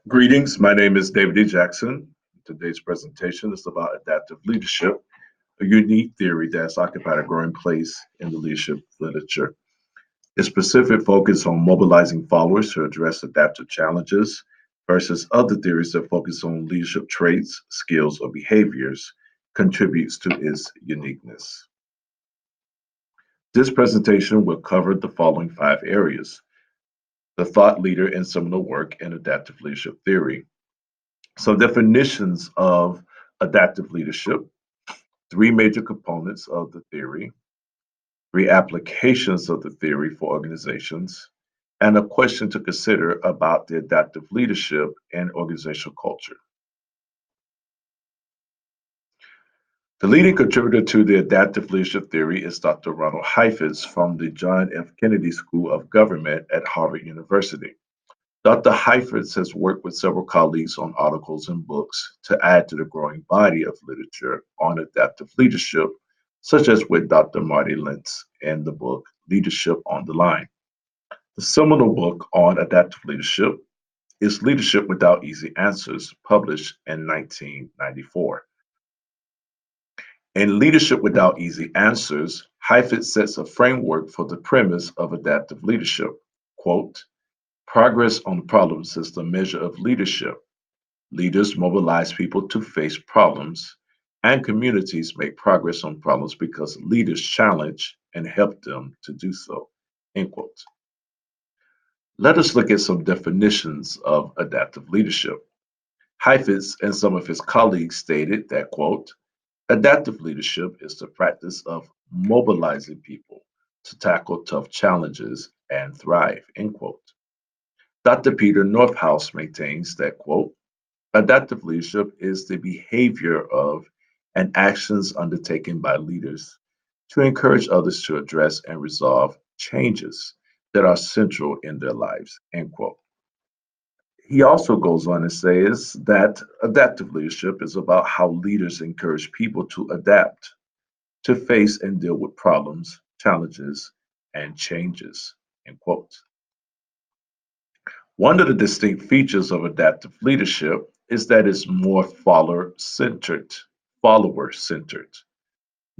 Greetings, my name is David E. Jackson. Today's presentation is about adaptive leadership, a unique theory that has occupied a growing place in the leadership literature. Its specific focus on mobilizing followers to address adaptive challenges versus other theories that focus on leadership traits, skills, or behaviors contributes to its uniqueness. This presentation will cover the following five areas: the thought leader and seminal work in adaptive leadership theory, some definitions of adaptive leadership, three major components of the theory, three applications of the theory for organizations, and a question to consider about the adaptive leadership and organizational culture. The leading contributor to the adaptive leadership theory is Dr. Ronald Heifetz from the John F. Kennedy School of Government at Harvard University. Dr. Heifetz has worked with several colleagues on articles and books to add to the growing body of literature on adaptive leadership, such as with Dr. Marty Lentz in the book Leadership on the Line. The seminal book on adaptive leadership is Leadership Without Easy Answers, published in 1994. In Leadership Without Easy Answers, Heifetz sets a framework for the premise of adaptive leadership. Quote, progress on problems is the measure of leadership. Leaders mobilize people to face problems, and communities make progress on problems because leaders challenge and help them to do so. End quote. Let us look at some definitions of adaptive leadership. Heifetz and some of his colleagues stated that, quote, adaptive leadership is the practice of mobilizing people to tackle tough challenges and thrive, end quote. Dr. Peter Northhouse maintains that, quote, adaptive leadership is the behavior of and actions undertaken by leaders to encourage others to address and resolve changes that are central in their lives, end quote. He also goes on and says that adaptive leadership is about how leaders encourage people to adapt, to face and deal with problems, challenges, and changes, end quote. One of the distinct features of adaptive leadership is that it's more follower centered.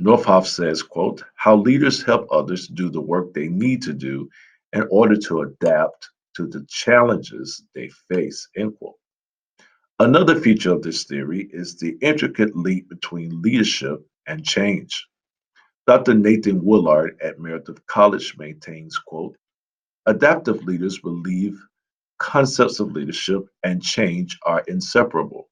Northoff says, quote, how leaders help others do the work they need to do in order to adapt to the challenges they face, end quote. Another feature of this theory is the intricate link between leadership and change. Dr. Nathan Woolard at Meredith College maintains, quote, adaptive leaders believe concepts of leadership and change are inseparable,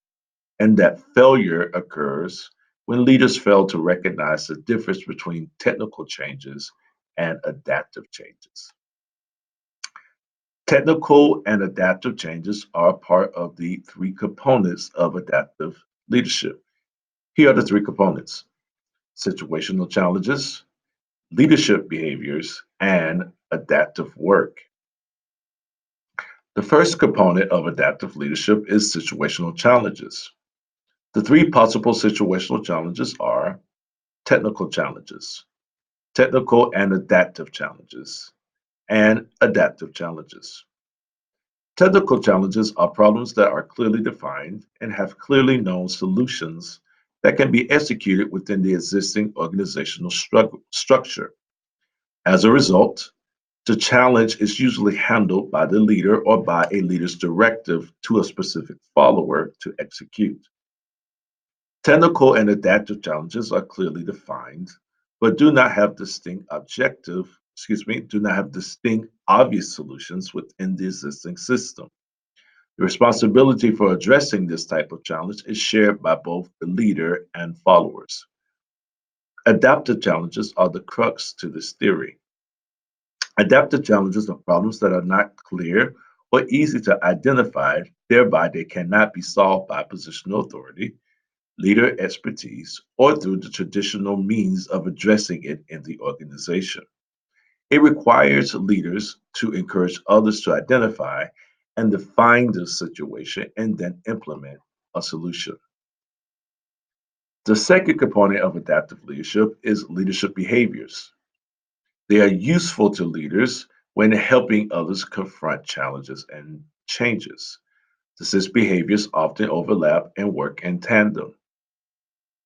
and that failure occurs when leaders fail to recognize the difference between technical changes and adaptive changes. Technical and adaptive changes are part of the three components of adaptive leadership. Here are the three components: situational challenges, leadership behaviors, and adaptive work. The first component of adaptive leadership is situational challenges. The three possible situational challenges are technical challenges, technical and adaptive challenges, and adaptive challenges. Technical challenges are problems that are clearly defined and have clearly known solutions that can be executed within the existing organizational structure. As a result, the challenge is usually handled by the leader or by a leader's directive to a specific follower to execute. Technical and adaptive challenges are clearly defined, but do not have distinct obvious solutions within the existing system. The responsibility for addressing this type of challenge is shared by both the leader and followers. Adaptive challenges are the crux to this theory. Adaptive challenges are problems that are not clear or easy to identify, thereby they cannot be solved by positional authority, leader expertise, or through the traditional means of addressing it in the organization. It requires leaders to encourage others to identify and define the situation and then implement a solution. The second component of adaptive leadership is leadership behaviors. They are useful to leaders when helping others confront challenges and changes. The six behaviors often overlap and work in tandem.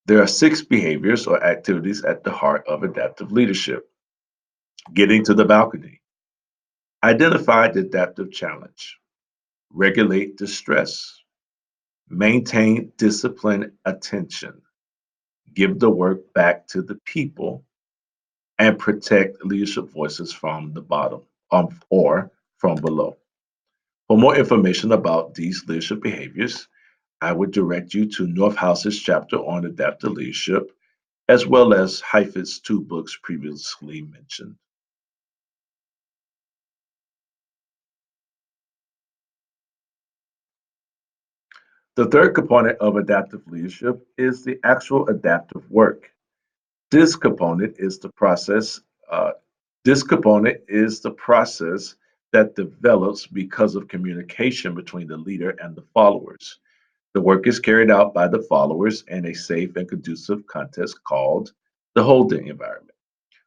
There are six behaviors or activities at the heart of adaptive leadership. Getting to the balcony. Identify the adaptive challenge. Regulate distress. Maintain disciplined attention. Give the work back to the people and protect leadership voices from the bottom or from below. For more information about these leadership behaviors, I would direct you to Northhouse's chapter on adaptive leadership, as well as Heifetz's two books previously mentioned. The third component of adaptive leadership is the actual adaptive work. This component is the process. Uh, this component is the process that develops because of communication between the leader and the followers. The work is carried out by the followers in a safe and conducive context called the holding environment,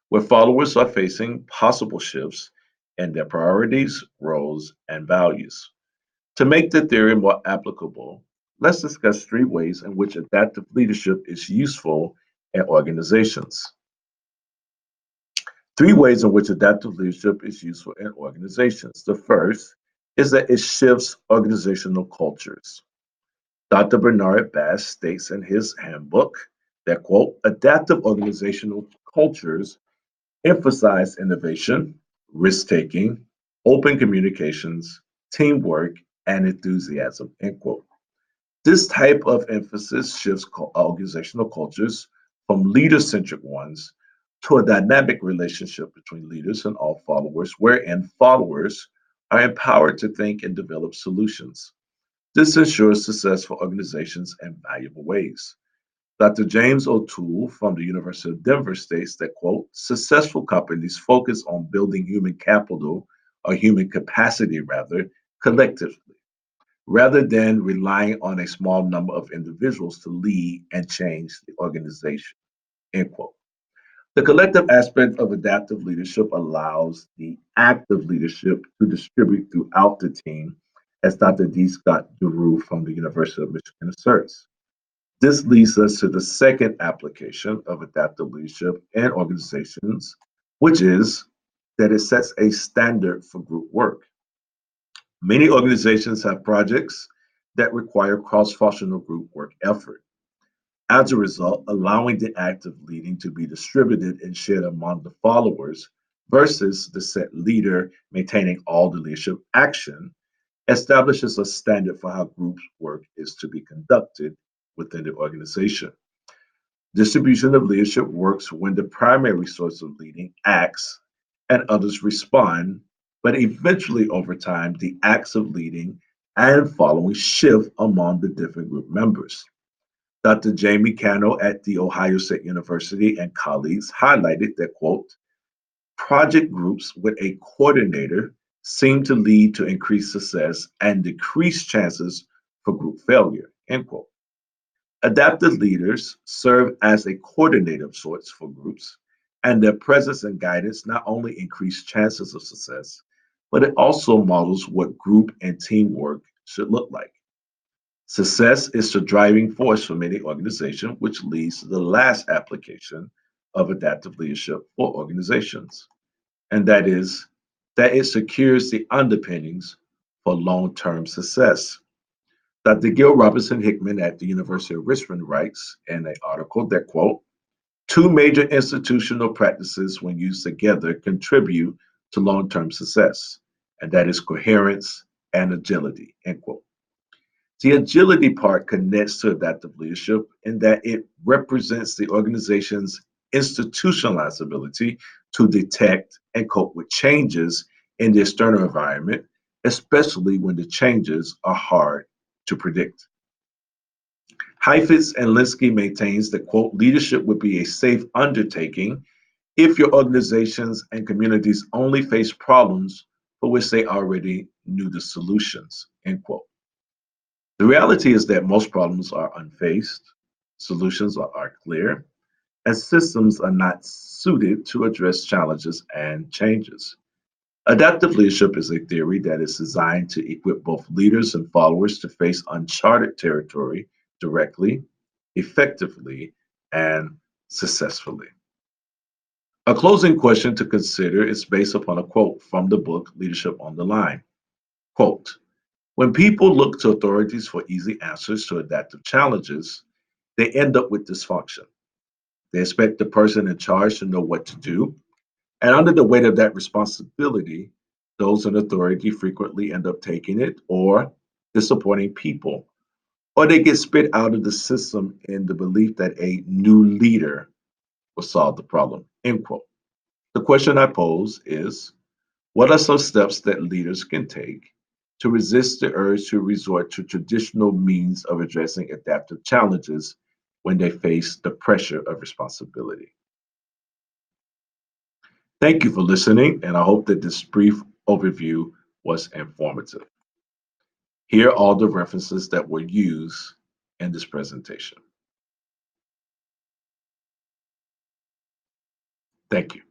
where followers are facing possible shifts in their priorities, roles, and values. To make the theory more applicable, let's discuss three ways in which adaptive leadership is useful in organizations. Three ways in which adaptive leadership is useful in organizations. The first is that it shifts organizational cultures. Dr. Bernard Bass states in his handbook that, quote, adaptive organizational cultures emphasize innovation, risk taking, open communications, teamwork, and enthusiasm, end quote. This type of emphasis shifts organizational cultures from leader centric ones to a dynamic relationship between leaders and all followers, wherein followers are empowered to think and develop solutions. This ensures successful organizations in valuable ways. Dr. James O'Toole from the University of Denver states that, quote, successful companies focus on building human capital or human capacity collectively, rather than relying on a small number of individuals to lead and change the organization, end quote. The collective aspect of adaptive leadership allows the active leadership to distribute throughout the team, as Dr. D. Scott DeRue from the University of Michigan asserts. This leads us to the second application of adaptive leadership in organizations, which is that it sets a standard for group work. Many organizations have projects that require cross-functional group work effort. As a result, allowing the act of leading to be distributed and shared among the followers versus the set leader maintaining all the leadership action establishes a standard for how group work is to be conducted within the organization. Distribution of leadership works when the primary source of leading acts and others respond, but eventually over time, the acts of leading and following shift among the different group members. Dr. Jamie Cano at The Ohio State University and colleagues highlighted that, quote, project groups with a coordinator seem to lead to increased success and decreased chances for group failure, end quote. Adaptive leaders serve as a coordinator of sorts for groups, and their presence and guidance not only increase chances of success, but it also models what group and teamwork should look like. Success is the driving force for many organizations, which leads to the last application of adaptive leadership for organizations, and that is that it secures the underpinnings for long term success. Dr. Gil Robinson Hickman at the University of Richmond writes in an article that, quote, two major institutional practices when used together contribute to long term success, and that is coherence and agility, end quote. The agility part connects to adaptive leadership in that it represents the organization's institutionalized ability to detect and cope with changes in the external environment, especially when the changes are hard to predict. Heifetz and Linsky maintains that, quote, leadership would be a safe undertaking if your organizations and communities only face problems for which they already knew the solutions, end quote. The reality is that most problems are unfaced, solutions are clear, and systems are not suited to address challenges and changes. Adaptive leadership is a theory that is designed to equip both leaders and followers to face uncharted territory directly, effectively, and successfully. A closing question to consider is based upon a quote from the book Leadership on the Line. Quote, when people look to authorities for easy answers to adaptive challenges, they end up with dysfunction. They expect the person in charge to know what to do, and under the weight of that responsibility, those in authority frequently end up taking it or disappointing people, or they get spit out of the system in the belief that a new leader will solve the problem. End quote. The question I pose is, what are some steps that leaders can take to resist the urge to resort to traditional means of addressing adaptive challenges when they face the pressure of responsibility? Thank you for listening, and I hope that this brief overview was informative. Here are all the references that were used in this presentation. Thank you.